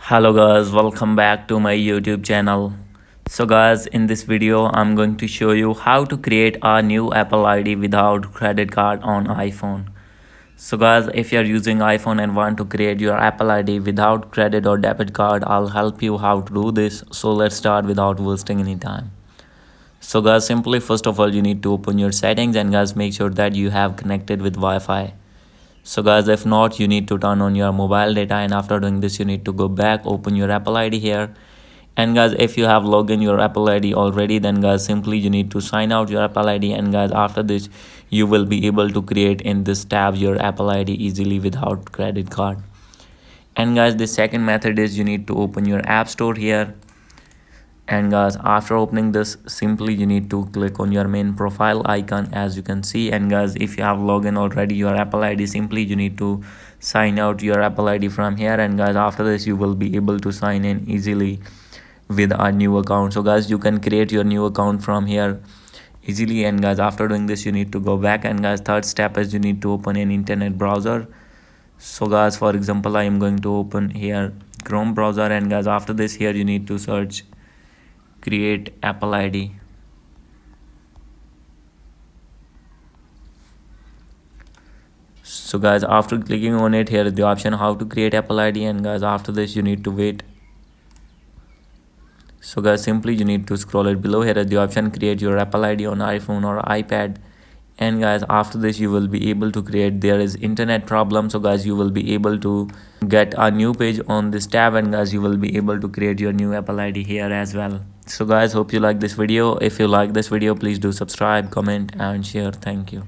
Hello guys, welcome back to my YouTube channel. So guys, in this video I'm going to show you how to create a new Apple ID without credit card on iPhone. So guys, if you're using iPhone and want to create your Apple ID without credit or debit card, I'll help you how to do this. So let's start without wasting any time. So guys, simply first of all you need to open your settings, and guys make sure that you have connected with Wi-Fi. So guys, if not, you need to turn on your mobile data, and after doing this you need to go back, open your Apple ID here. And guys, if you have logged in your Apple ID already, then guys simply you need to sign out your Apple ID, and guys after this you will be able to create in this tab your Apple ID easily without credit card. And guys, the second method is you need to open your App Store here. And guys, after opening this, simply you need to click on your main profile icon, as you can see. And guys, if you have logged in already your Apple ID, simply you need to sign out your Apple ID from here. And guys, after this you will be able to sign in easily with a new account. So guys, you can create your new account from here easily. And guys, after doing this you need to go back, and guys third step is you need to open an internet browser. So guys, for example, I am going to open here Chrome browser, and guys after this here you need to search create Apple ID. So guys, after clicking on it, here is the option how to create Apple ID, and guys after this you need to wait. So guys, simply you need to scroll it below. Here is the option create your Apple ID on iPhone or iPad. And guys, after this you will be able to create. There is internet problem, so guys you will be able to get a new page on this tab, and guys you will be able to create your new Apple ID here as well. So guys, hope you like this video. If you like this video, please do subscribe, comment and share. Thank you.